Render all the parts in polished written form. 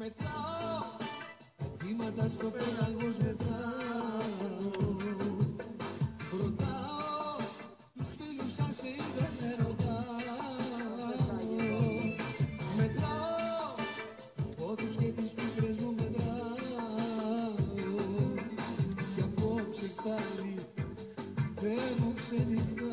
Μετράω τα κύματα στο πέλαγος, μετράω. Ρωτάω τους φίλους αν σε είδε, με ρωτάω. Μετράω τους πόδους και τις πίκρες μου, μετράω. Κι απόψε πάλι φεύγω, ξενυχτάω.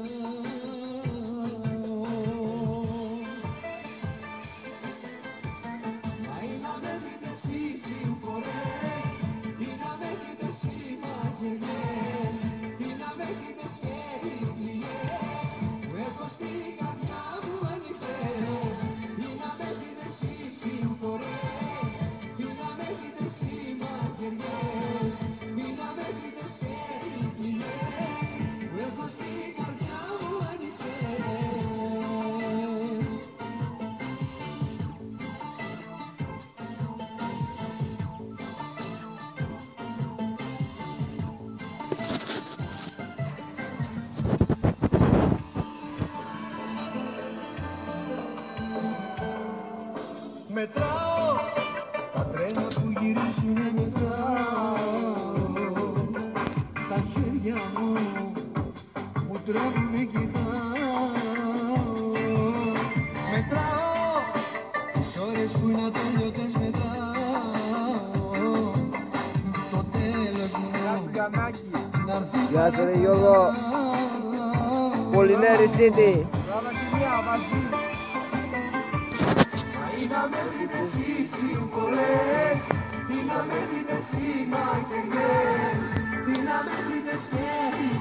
Μετράω τα τρένα που γυρίζουνε, μετράω. Τα χέρια μου τρέμουνε, κοιτάω. Μετράω τις ώρες που είναι ατέλειωτες, μετράω. Το τέλος μου να'ρθεί. Γεια σου ρε Γιώργο, Πολυνέρη City. Να με βρείτε εσείς συγχωρές, ή να με βρείτε εσύ μαχαιριές, ή να με βρείτε σκέφη.